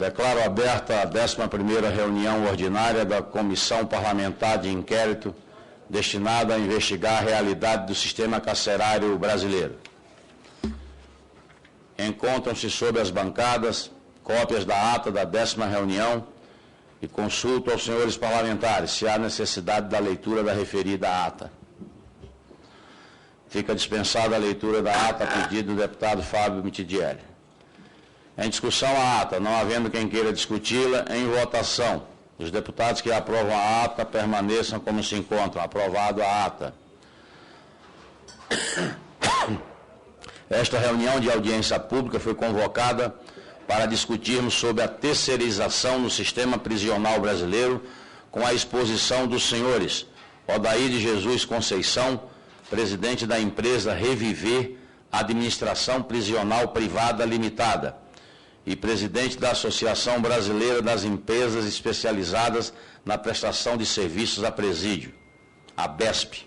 Declaro aberta a 11ª reunião ordinária da Comissão Parlamentar de Inquérito destinada a investigar a realidade do sistema carcerário brasileiro. Encontram-se sob as bancadas cópias da ata da 10ª reunião e consulto aos senhores parlamentares se há necessidade da leitura da referida ata. Fica dispensada a leitura da ata a pedido do deputado Fábio Mitidieri. Em discussão a ata, não havendo quem queira discuti-la, em votação. Os deputados que aprovam a ata permaneçam como se encontram. Aprovado a ata. Esta reunião de audiência pública foi convocada para discutirmos sobre a terceirização no sistema prisional brasileiro, com a exposição dos senhores Odair de Jesus Conceição, presidente da empresa Reviver Administração Prisional Privada Limitada, e presidente da Associação Brasileira das Empresas Especializadas na Prestação de Serviços a Presídio, a BESP.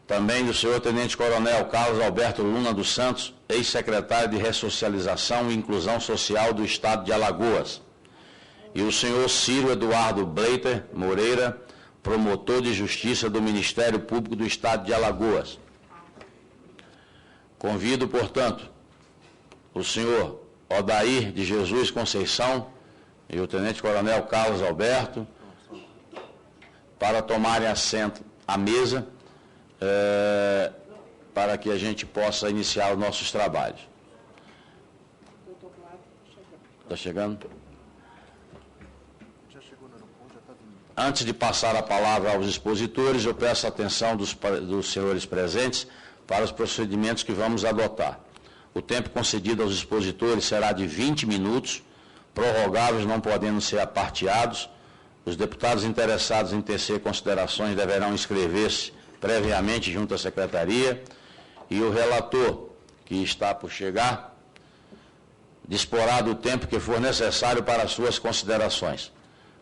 Também do senhor Tenente Coronel Carlos Alberto Luna dos Santos, ex-secretário de Ressocialização e Inclusão Social do Estado de Alagoas. E o senhor Ciro Eduardo Bleiter Moreira, promotor de Justiça do Ministério Público do Estado de Alagoas. Convido, portanto, o senhor Odair de Jesus Conceição e o Tenente Coronel Carlos Alberto para tomarem assento à mesa, para que a gente possa iniciar os nossos trabalhos. Está chegando? Já chegou no aeroporto, já está vindo. Antes de passar a palavra aos expositores, eu peço a atenção dos senhores presentes para os procedimentos que vamos adotar. O tempo concedido aos expositores será de 20 minutos, prorrogáveis não podendo ser aparteados. Os deputados interessados em tecer considerações deverão inscrever-se previamente junto à secretaria, e o relator, que está por chegar, disporá do tempo que for necessário para as suas considerações.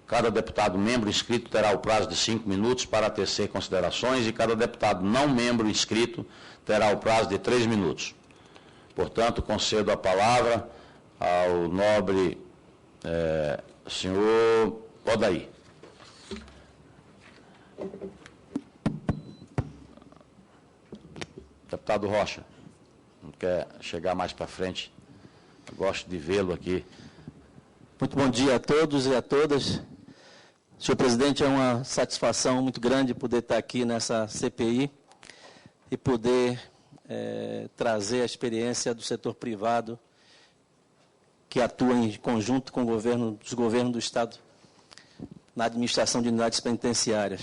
Cada deputado membro inscrito terá o prazo de 5 minutos para tecer considerações e cada deputado não membro inscrito terá o prazo de 3 minutos. Portanto, concedo a palavra ao nobre senhor Odair. Deputado Rocha, não quer chegar mais para frente? Eu gosto de vê-lo aqui. Muito bom dia a todos e a todas. Senhor presidente, é uma satisfação muito grande poder estar aqui nessa CPI e poder trazer a experiência do setor privado que atua em conjunto com os governos do Estado na administração de unidades penitenciárias.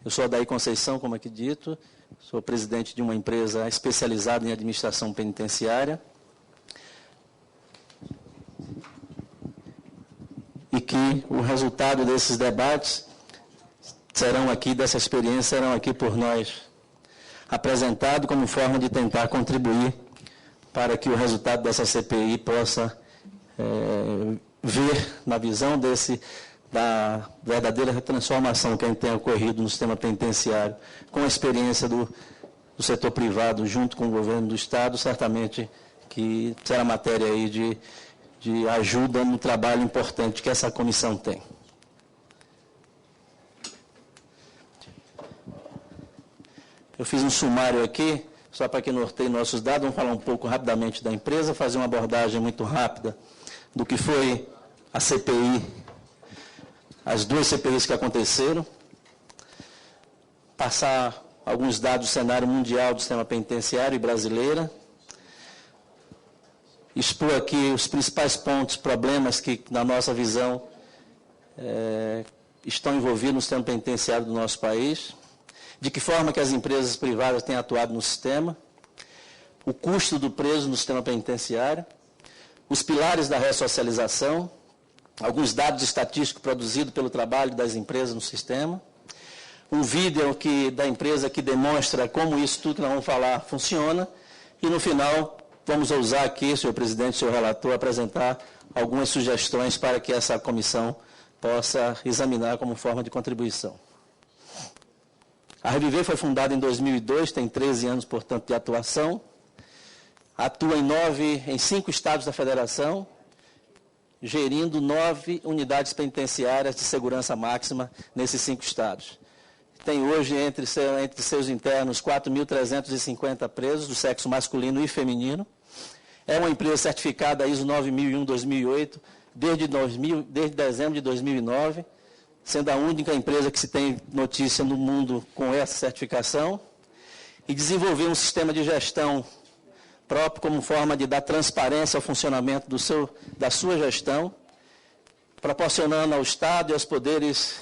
Eu sou Odair Conceição, como aqui dito, sou presidente de uma empresa especializada em administração penitenciária e que o resultado desses debates dessa experiência, serão aqui por nós apresentado como forma de tentar contribuir para que o resultado dessa CPI possa ver na visão da verdadeira transformação que a gente tem ocorrido no sistema penitenciário, com a experiência do setor privado junto com o governo do Estado, certamente que será matéria aí de ajuda no trabalho importante que essa comissão tem. Eu fiz um sumário aqui, só para que norteie nossos dados, vamos falar um pouco rapidamente da empresa, fazer uma abordagem muito rápida do que foi a CPI, as duas CPIs que aconteceram, passar alguns dados do cenário mundial do sistema penitenciário e brasileira, expor aqui os principais pontos, problemas que, na nossa visão, estão envolvidos no sistema penitenciário do nosso país, de que forma que as empresas privadas têm atuado no sistema, o custo do preso no sistema penitenciário, os pilares da ressocialização, alguns dados estatísticos produzidos pelo trabalho das empresas no sistema, um vídeo da empresa que demonstra como isso tudo que nós vamos falar funciona, e no final vamos ousar aqui, senhor presidente, senhor relator, apresentar algumas sugestões para que essa comissão possa examinar como forma de contribuição. A Reviver foi fundada em 2002, tem 13 anos, portanto, de atuação, atua em 5 estados da federação gerindo 9 unidades penitenciárias de segurança máxima nesses 5 estados. Tem hoje entre seus internos 4.350 presos, do sexo masculino e feminino. É uma empresa certificada ISO 9001-2008 desde dezembro de 2009, sendo a única empresa que se tem notícia no mundo com essa certificação, e desenvolveu um sistema de gestão próprio como forma de dar transparência ao funcionamento da sua gestão, proporcionando ao Estado e aos poderes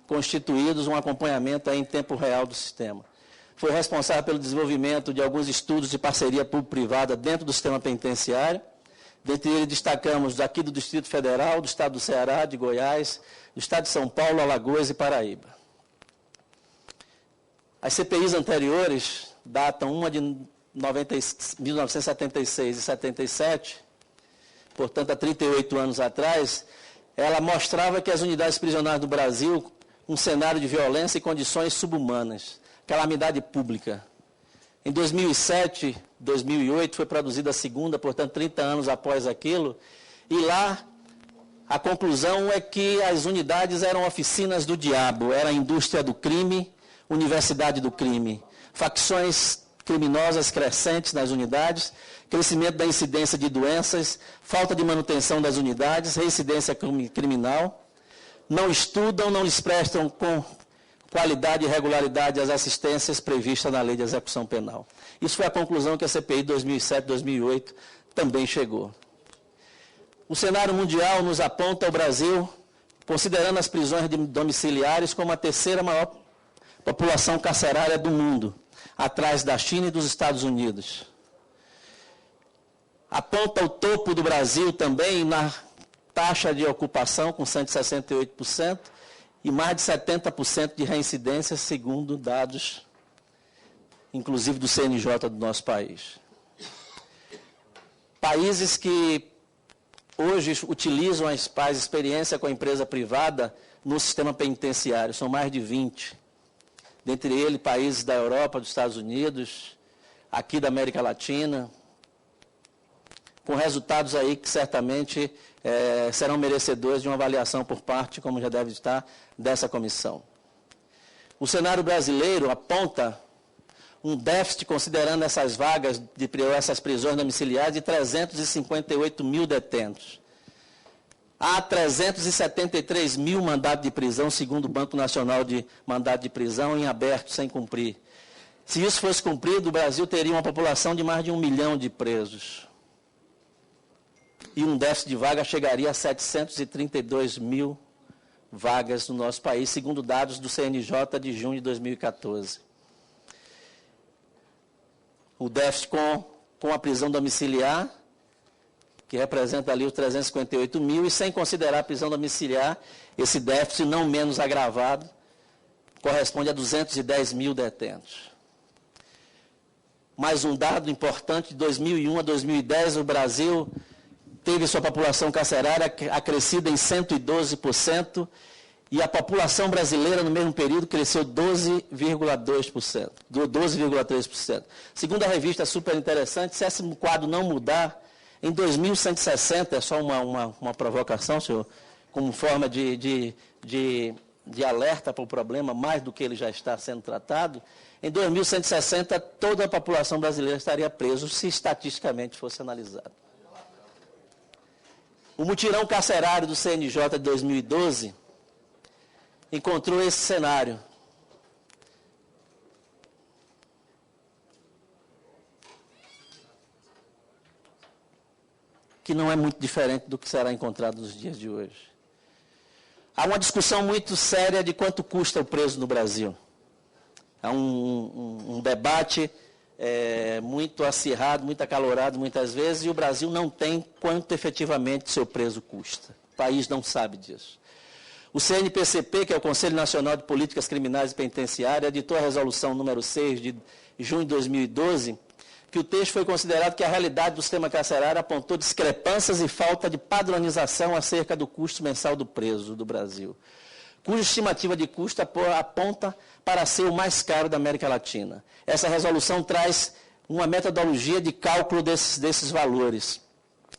constituídos um acompanhamento em tempo real do sistema. Foi responsável pelo desenvolvimento de alguns estudos de parceria público-privada dentro do sistema penitenciário. Dentre eles destacamos daqui do Distrito Federal, do Estado do Ceará, de Goiás, do Estado de São Paulo, Alagoas e Paraíba. As CPIs anteriores datam uma de 1976 e 77, portanto, há 38 anos atrás. Ela mostrava que as unidades prisionais do Brasil, um cenário de violência e condições subhumanas, calamidade pública. Em 2007, 2008, foi produzida a segunda, portanto, 30 anos após aquilo, e lá a conclusão é que as unidades eram oficinas do diabo, era a indústria do crime, universidade do crime, facções criminosas crescentes nas unidades, crescimento da incidência de doenças, falta de manutenção das unidades, reincidência criminal, não estudam, não lhes prestam com qualidade e regularidade as assistências previstas na Lei de Execução Penal. Isso foi a conclusão que a CPI 2007-2008 também chegou. O cenário mundial nos aponta o Brasil, considerando as prisões domiciliares, como a terceira maior população carcerária do mundo, atrás da China e dos Estados Unidos. Aponta o topo do Brasil também na taxa de ocupação, com 168%, e mais de 70% de reincidência, segundo dados, inclusive do CNJ do nosso país. Países que hoje utilizam a experiência com a empresa privada no sistema penitenciário, são mais de 20. Dentre eles, países da Europa, dos Estados Unidos, aqui da América Latina, com resultados aí que certamente serão merecedores de uma avaliação por parte, como já deve estar, dessa comissão. O cenário brasileiro aponta um déficit, considerando essas vagas, essas prisões domiciliares, de 358 mil detentos. Há 373 mil mandados de prisão, segundo o Banco Nacional de Mandado de Prisão, em aberto, sem cumprir. Se isso fosse cumprido, o Brasil teria uma população de mais de 1 milhão de presos. E um déficit de vagas chegaria a 732 mil vagas no nosso país, segundo dados do CNJ de junho de 2014. O déficit com a prisão domiciliar, que representa ali os 358 mil, e sem considerar a prisão domiciliar, esse déficit não menos agravado, corresponde a 210 mil detentos. Mais um dado importante, de 2001 a 2010, o Brasil teve sua população carcerária acrescida em 112%, e a população brasileira, no mesmo período, cresceu 12,2%, 12,3%. Segundo a revista Super Interessante, se esse quadro não mudar, em 2160, é só uma provocação, senhor, como forma de alerta para o problema, mais do que ele já está sendo tratado, em 2160, toda a população brasileira estaria presa, se estatisticamente fosse analisado. O mutirão carcerário do CNJ de 2012 encontrou esse cenário. Que não é muito diferente do que será encontrado nos dias de hoje. Há uma discussão muito séria de quanto custa o preso no Brasil. Há um debate muito acirrado, muito acalorado muitas vezes, e o Brasil não tem quanto efetivamente seu preso custa. O país não sabe disso. O CNPCP, que é o Conselho Nacional de Políticas Criminais e Penitenciárias, editou a resolução número 6 de junho de 2012, que o texto foi considerado que a realidade do sistema carcerário apontou discrepâncias e falta de padronização acerca do custo mensal do preso do Brasil, cuja estimativa de custo aponta para ser o mais caro da América Latina. Essa resolução traz uma metodologia de cálculo desses valores.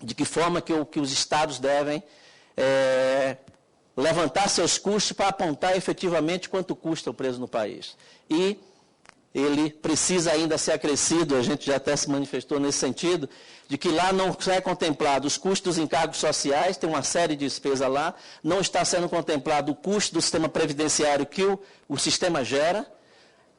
de que forma que os estados devem levantar seus custos para apontar efetivamente quanto custa o preso no país. E ele precisa ainda ser acrescido, a gente já até se manifestou nesse sentido, de que lá não é contemplado os custos dos encargos sociais, tem uma série de despesas lá, não está sendo contemplado o custo do sistema previdenciário que o sistema gera,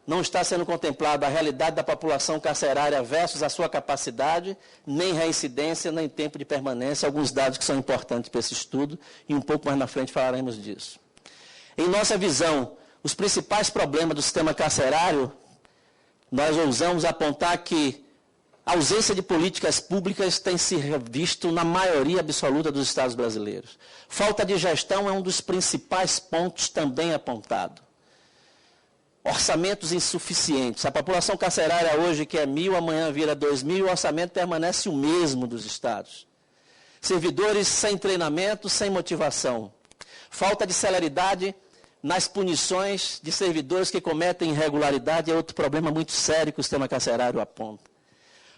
não está sendo contemplada a realidade da população carcerária versus a sua capacidade, nem reincidência, nem tempo de permanência, alguns dados que são importantes para esse estudo, e um pouco mais na frente falaremos disso. Em nossa visão, os principais problemas do sistema carcerário, nós ousamos apontar que a ausência de políticas públicas tem se visto na maioria absoluta dos estados brasileiros. Falta de gestão é um dos principais pontos também apontado. Orçamentos insuficientes. A população carcerária hoje, que é 1.000, amanhã vira 2.000, o orçamento permanece o mesmo dos estados. Servidores sem treinamento, sem motivação. Falta de celeridade nas punições de servidores que cometem irregularidade é outro problema muito sério que o sistema carcerário aponta.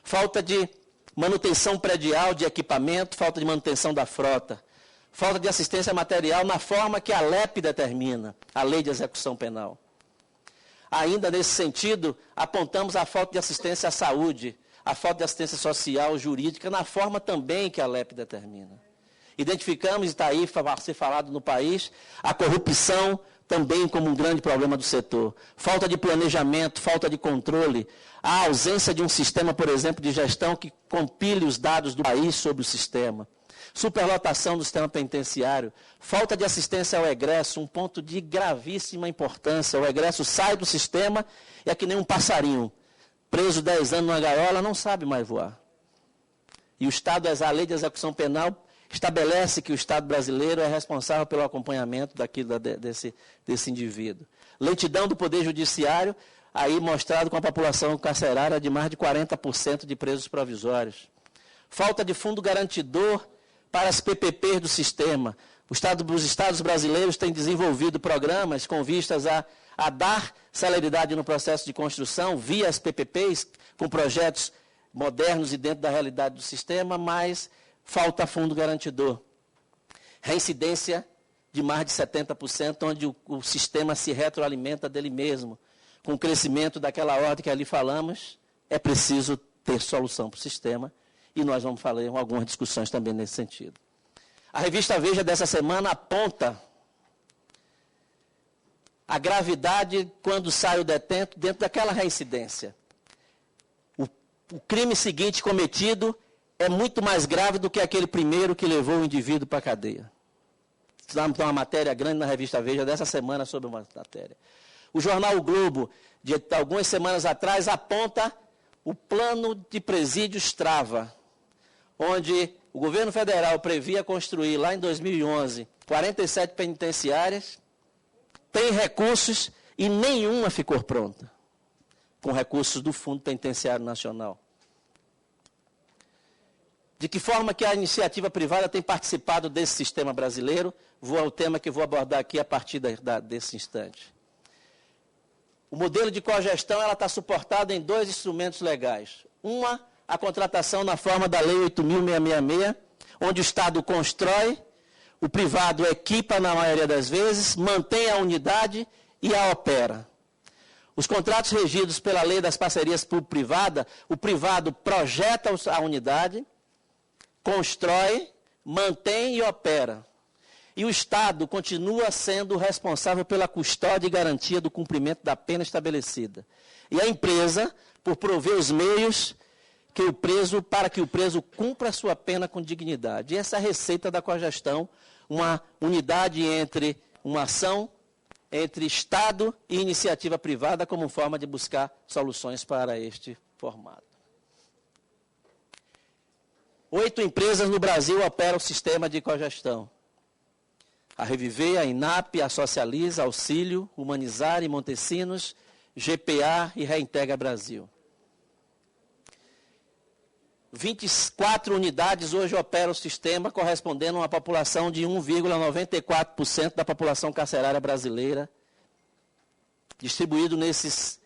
Falta de manutenção predial de equipamento, falta de manutenção da frota. Falta de assistência material na forma que a LEP determina, a Lei de Execução Penal. Ainda nesse sentido, apontamos a falta de assistência à saúde, a falta de assistência social, jurídica, na forma também que a LEP determina. Identificamos, e está aí a ser falado no país, a corrupção também como um grande problema do setor. Falta de planejamento, falta de controle, a ausência de um sistema, por exemplo, de gestão que compile os dados do país sobre o sistema. Superlotação do sistema penitenciário, falta de assistência ao egresso, um ponto de gravíssima importância. O egresso sai do sistema e é que nem um passarinho, preso 10 anos numa gaiola, não sabe mais voar. E o Estado, a Lei de Execução Penal, estabelece que o Estado brasileiro é responsável pelo acompanhamento desse indivíduo. Lentidão do Poder Judiciário, aí mostrado com a população carcerária de mais de 40% de presos provisórios. Falta de fundo garantidor para as PPPs do sistema. Os estados brasileiros têm desenvolvido programas com vistas a dar celeridade no processo de construção via as PPPs, com projetos modernos e dentro da realidade do sistema, mas falta fundo garantidor. Reincidência de mais de 70%, onde o sistema se retroalimenta dele mesmo. Com o crescimento daquela ordem que ali falamos, é preciso ter solução para o sistema, e nós vamos falar em algumas discussões também nesse sentido. A revista Veja dessa semana aponta a gravidade quando sai o detento dentro daquela reincidência. O crime seguinte cometido é muito mais grave do que aquele primeiro que levou o indivíduo para a cadeia. Tem uma matéria grande na revista Veja dessa semana sobre uma matéria. O jornal O Globo, de algumas semanas atrás, aponta o plano de presídios Trava, onde o governo federal previa construir, lá em 2011, 47 penitenciárias, tem recursos e nenhuma ficou pronta, com recursos do Fundo Penitenciário Nacional. De que forma que a iniciativa privada tem participado desse sistema brasileiro? Vou ao tema que vou abordar aqui a partir desse instante. O modelo de cogestão está suportado em 2 instrumentos legais. Uma, a contratação na forma da Lei 8.666, onde o Estado constrói, o privado equipa na maioria das vezes, mantém a unidade e a opera. Os contratos regidos pela Lei das Parcerias Público-Privada, o privado projeta a unidade, constrói, mantém e opera. E o Estado continua sendo responsável pela custódia e garantia do cumprimento da pena estabelecida. E a empresa, por prover os meios para que o preso cumpra a sua pena com dignidade. E essa é a receita da cogestão, uma unidade uma ação entre Estado e iniciativa privada como forma de buscar soluções para este formato. 8 empresas no Brasil operam o sistema de cogestão. A Reviver, a INAP, a Socializa, Auxílio, Humanizar e Montesinos, GPA e Reintegra Brasil. 24 unidades hoje operam o sistema, correspondendo a uma população de 1,94% da população carcerária brasileira, distribuído nesses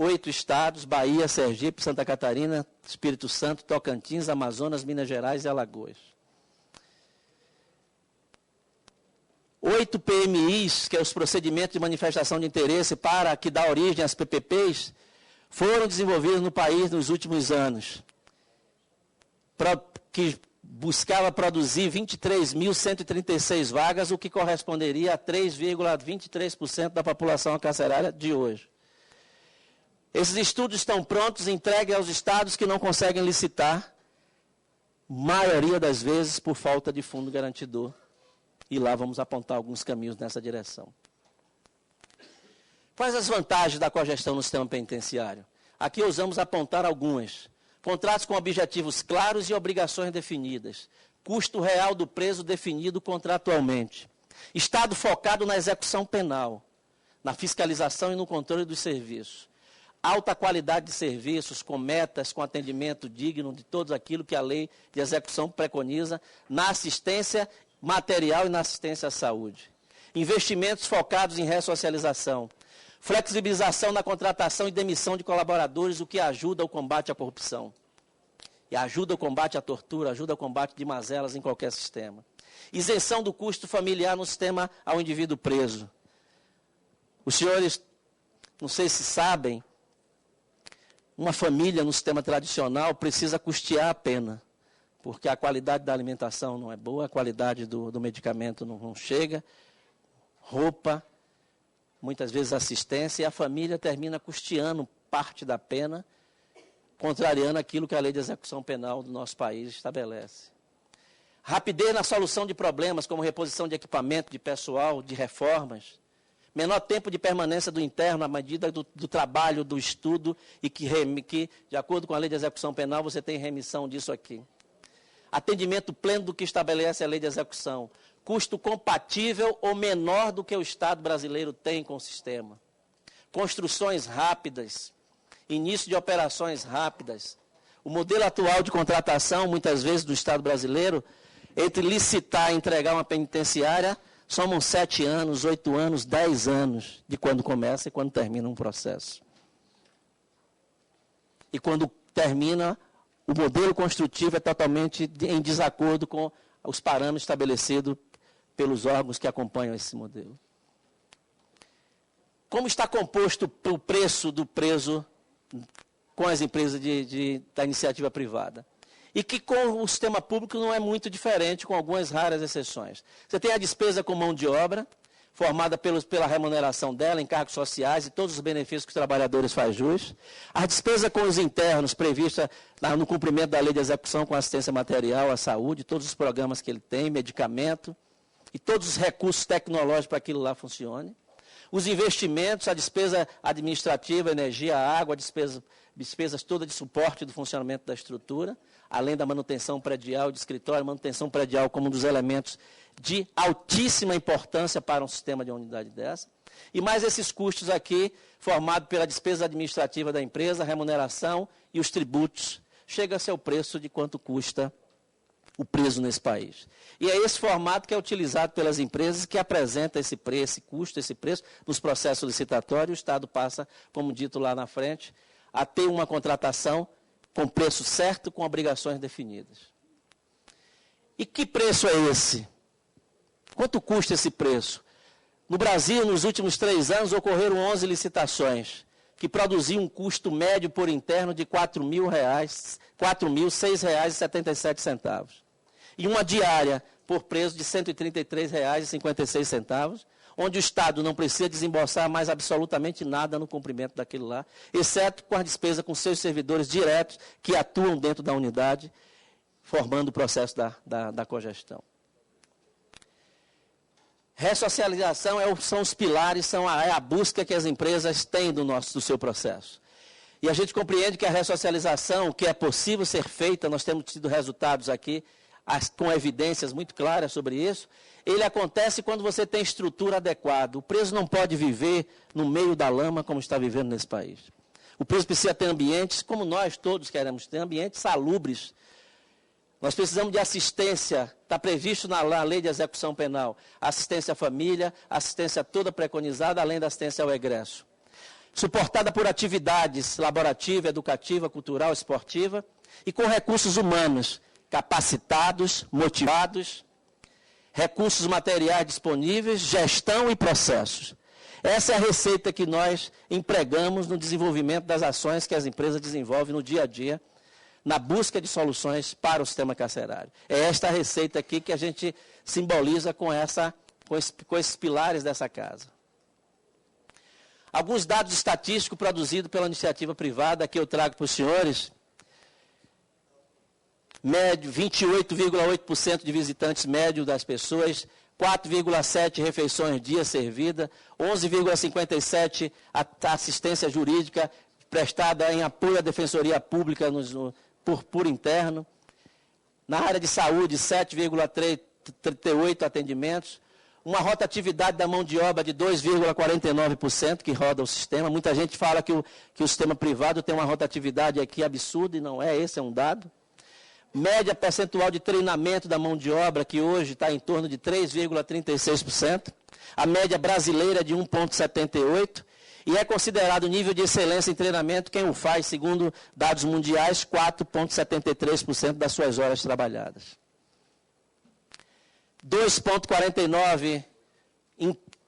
8 estados, Bahia, Sergipe, Santa Catarina, Espírito Santo, Tocantins, Amazonas, Minas Gerais e Alagoas. 8 PMIs, que é os procedimentos de manifestação de interesse para que dá origem às PPPs, foram desenvolvidos no país nos últimos anos, que buscava produzir 23.136 vagas, o que corresponderia a 3,23% da população carcerária de hoje. Esses estudos estão prontos, entregues aos estados que não conseguem licitar, maioria das vezes por falta de fundo garantidor. E lá vamos apontar alguns caminhos nessa direção. Quais as vantagens da cogestão no sistema penitenciário? Aqui ousamos apontar algumas. Contratos com objetivos claros e obrigações definidas. Custo real do preso definido contratualmente. Estado focado na execução penal, na fiscalização e no controle dos serviços. Alta qualidade de serviços, com metas, com atendimento digno de tudo aquilo que a lei de execução preconiza, na assistência material e na assistência à saúde. Investimentos focados em ressocialização. Flexibilização na contratação e demissão de colaboradores, o que ajuda ao combate à corrupção. E ajuda ao combate à tortura, ajuda ao combate de mazelas em qualquer sistema. Isenção do custo familiar no sistema ao indivíduo preso. Os senhores, não sei se sabem, uma família no sistema tradicional precisa custear a pena, porque a qualidade da alimentação não é boa, a qualidade do medicamento não chega, roupa, muitas vezes assistência, e a família termina custeando parte da pena, contrariando aquilo que a lei de execução penal do nosso país estabelece. Rapidez na solução de problemas, como reposição de equipamento, de pessoal, de reformas. Menor tempo de permanência do interno à medida do trabalho, do estudo, e que, de acordo com a lei de execução penal, você tem remissão disso aqui. Atendimento pleno do que estabelece a lei de execução. Custo compatível ou menor do que o Estado brasileiro tem com o sistema. Construções rápidas. Início de operações rápidas. O modelo atual de contratação, muitas vezes, do Estado brasileiro, entre licitar e entregar uma penitenciária, somam 7 anos, 8 anos, 10 anos de quando começa e quando termina um processo. E quando termina, o modelo construtivo é totalmente em desacordo com os parâmetros estabelecidos pelos órgãos que acompanham esse modelo. Como está composto o preço do preso com as empresas da iniciativa privada? E que com o sistema público não é muito diferente, com algumas raras exceções. Você tem a despesa com mão de obra, formada pela remuneração dela, encargos sociais e todos os benefícios que os trabalhadores fazem jus. A despesa com os internos, prevista no cumprimento da lei de execução com assistência material à saúde, todos os programas que ele tem, medicamento, e todos os recursos tecnológicos para que aquilo lá funcione. Os investimentos, a despesa administrativa, energia, água, despesas todas de suporte do funcionamento da estrutura, além da manutenção predial de escritório, manutenção predial como um dos elementos de altíssima importância para um sistema de unidade dessa. E mais esses custos aqui, formados pela despesa administrativa da empresa, a remuneração e os tributos, chega a ser o preço de quanto custa o preso nesse país. E é esse formato que é utilizado pelas empresas que apresenta esse preço, esse custo, esse preço, nos processos licitatórios. O Estado passa, como dito lá na frente, a ter uma contratação com preço certo, com obrigações definidas. E que preço é esse? Quanto custa esse preço? No Brasil, nos últimos 3 anos, ocorreram 11 licitações, que produziam um custo médio por interno de R$ 4.006,77. E uma diária por preso de R$ 133,56, onde o Estado não precisa desembolsar mais absolutamente nada no cumprimento daquilo lá, exceto com a despesa com seus servidores diretos que atuam dentro da unidade, formando o processo da cogestão. Ressocialização são os pilares, é a busca que as empresas têm do seu processo. E a gente compreende que a ressocialização, que é possível ser feita, nós temos tido resultados aqui, com evidências muito claras sobre isso, ele acontece quando você tem estrutura adequada. O preso não pode viver no meio da lama como está vivendo nesse país. O preso precisa ter ambientes, como nós todos queremos ter, ambientes salubres. Nós precisamos de assistência, está previsto na lei de execução penal, assistência à família, assistência toda preconizada, além da assistência ao egresso. suportada por atividades laborativa, educativa, cultural, esportiva, e com recursos humanos capacitados, motivados, recursos materiais disponíveis, gestão e processos. Essa é a receita que nós empregamos no desenvolvimento das ações que as empresas desenvolvem no dia a dia, na busca de soluções para o sistema carcerário. É esta a receita aqui que a gente simboliza com esses pilares dessa casa. Alguns dados estatísticos produzidos pela iniciativa privada, que eu trago para os senhores. Médio, 28,8% de visitantes médio das pessoas, 4,7 refeições dia servida, 11,57 assistência jurídica prestada em apoio à Defensoria Pública por interno. Na área de saúde, 7,38 atendimentos. Uma rotatividade da mão de obra de 2,49% que roda o sistema. Muita gente fala que o sistema privado tem uma rotatividade aqui absurda, e não é, esse é um dado. Média percentual de treinamento da mão de obra, que hoje está em torno de 3,36%. A média brasileira é de 1,78%. E é considerado nível de excelência em treinamento quem o faz, segundo dados mundiais, 4,73% das suas horas trabalhadas. 2,49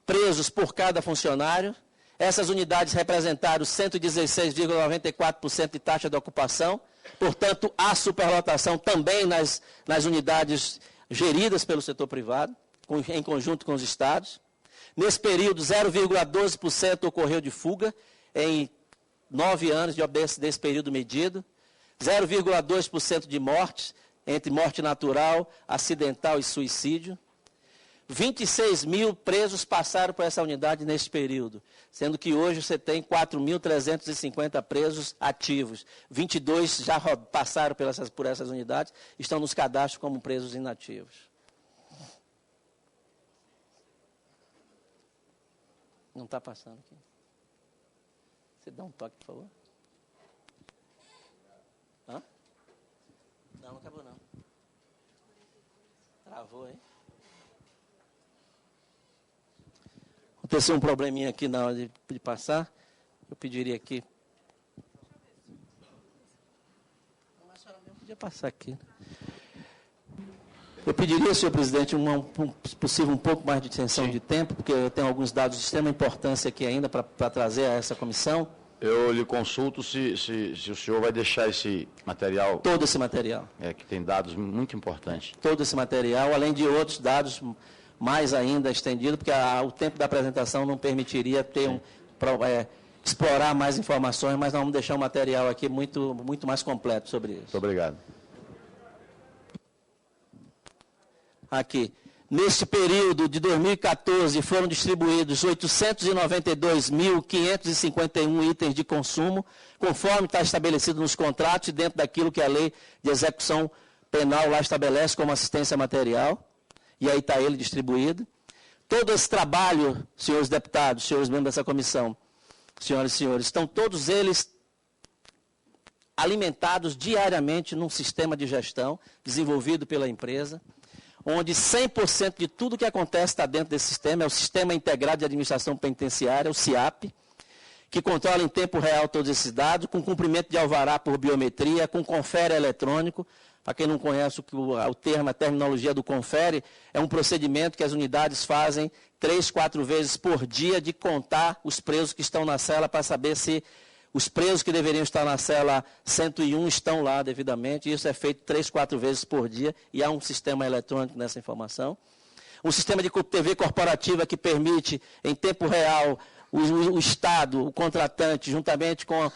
presos por cada funcionário. Essas unidades representaram 116,94% de taxa de ocupação. Portanto, há superlotação também nas unidades geridas pelo setor privado, em conjunto com os estados. Nesse período, 0,12% ocorreu de fuga, em 9 anos desse período medido. 0,2% de mortes, entre morte natural, acidental e suicídio. 26 mil presos passaram por essa unidade nesse período, sendo que hoje você tem 4.350 presos ativos. 22 já passaram por essas unidades, estão nos cadastros como presos inativos. Não está passando aqui. Você dá um toque, por favor. Hã? Não acabou não. Travou, hein? Aconteceu um probleminha aqui na hora de passar. Eu pediria aqui. Mas a senhora mesmo podia passar aqui. Eu pediria, senhor presidente, se possível, um pouco mais de extensão de tempo, porque eu tenho alguns dados de extrema importância aqui ainda para trazer a essa comissão. Eu lhe consulto se o senhor vai deixar esse material... Todo esse material. Que tem dados muito importantes. Todo esse material, além de outros dados mais ainda estendidos, porque o tempo da apresentação não permitiria ter explorar mais informações, mas nós vamos deixar um material aqui muito mais completo sobre isso. Muito obrigado. Aqui. Neste período de 2014, foram distribuídos 892.551 itens de consumo, conforme está estabelecido nos contratos e dentro daquilo que a lei de execução penal lá estabelece como assistência material. E aí está ele distribuído. Todo esse trabalho, senhores deputados, senhores membros dessa comissão, senhoras e senhores, estão todos eles alimentados diariamente num sistema de gestão desenvolvido pela empresa, onde 100% de tudo que acontece está dentro desse sistema, é o Sistema Integrado de Administração Penitenciária, o SIAP, que controla em tempo real todos esses dados, com cumprimento de alvará por biometria, com confere eletrônico. Para quem não conhece o termo, a terminologia do confere, é um procedimento que as unidades fazem 3, 4 vezes por dia de contar os presos que estão na cela para saber se os presos que deveriam estar na cela 101 estão lá devidamente. Isso é feito 3, 4 vezes por dia e há um sistema eletrônico nessa informação. Um sistema de TV corporativa que permite, em tempo real, o Estado, o contratante, juntamente com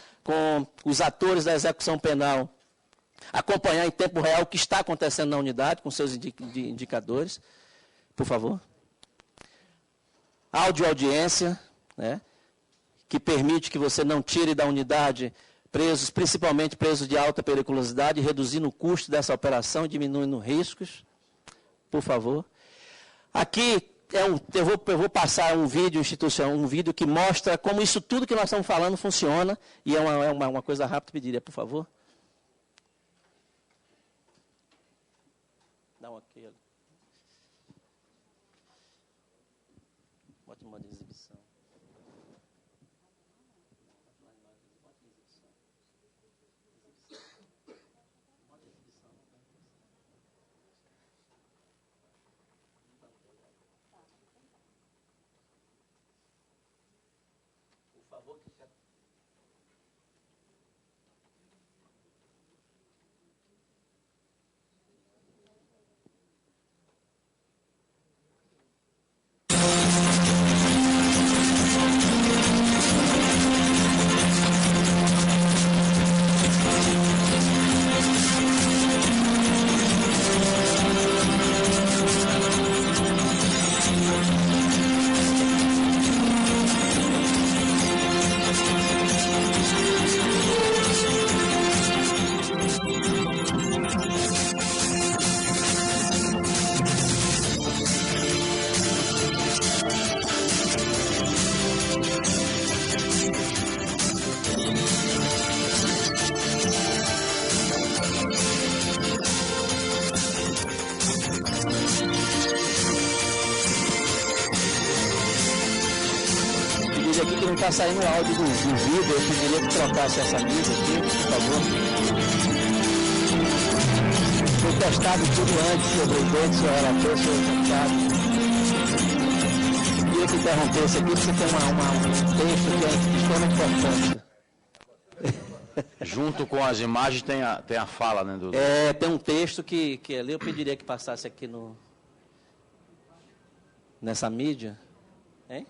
os atores da execução penal, acompanhar em tempo real o que está acontecendo na unidade, com seus indicadores. Por favor. Audioaudiência, né, que permite que você não tire da unidade presos, principalmente presos de alta periculosidade, reduzindo o custo dessa operação e diminuindo riscos. Por favor. Aqui eu vou passar um vídeo institucional, um vídeo que mostra como isso tudo que nós estamos falando funciona, e é uma coisa rápida, pediria, por favor. Dá um ok ali. Bote uma de exibição. Aqui que não está saindo o áudio do vídeo, eu pediria que trocasse essa mídia aqui, por favor. Foi testado tudo antes, sobre o dedo, se eu relator, se eu testado. Queria que interrompesse aqui, porque tem um texto que é extremamente importante. Junto com as imagens tem a fala, né? Tem um texto que ali eu pediria que passasse aqui nessa mídia. Hein?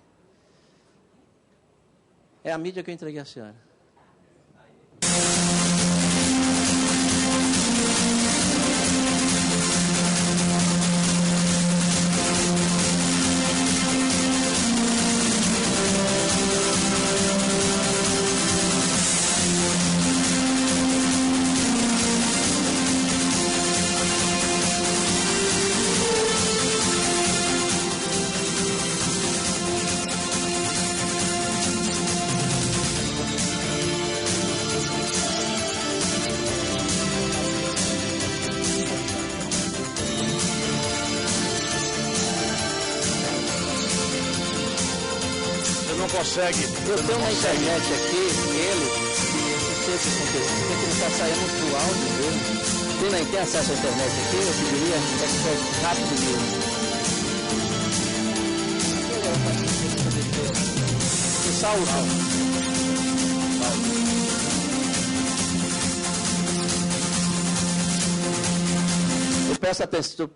É a mídia que eu entreguei à senhora. Consegue. Eu tenho na internet aqui, ele, não sei o que aconteceu, porque não está saindo o áudio dele. Tem acesso à internet aqui, eu pediria, é rápido mesmo. Salva. Eu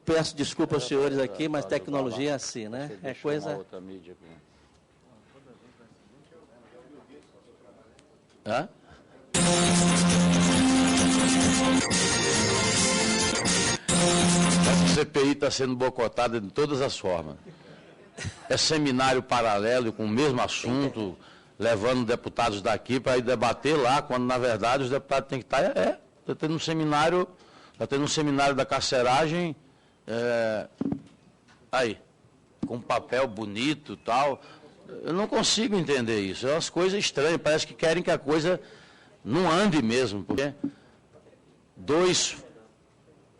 peço desculpa aos senhores aqui, mas tecnologia é assim, né? É coisa... Outra mídia aqui. Hã? Essa CPI está sendo boicotada de todas as formas. É seminário paralelo com o mesmo assunto, levando deputados daqui para ir debater lá, quando na verdade os deputados têm que estar. Está tendo um seminário da carceragem, aí, com papel bonito e tal. Eu não consigo entender isso. É umas coisas estranhas. Parece que querem que a coisa não ande mesmo. Porque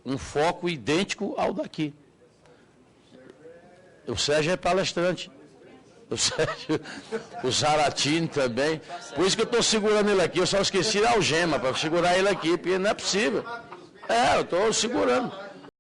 um foco idêntico ao daqui. O Sérgio é palestrante. O Zaratini também. Por isso que eu estou segurando ele aqui. Eu só esqueci a algema para segurar ele aqui, porque não é possível. Eu estou segurando.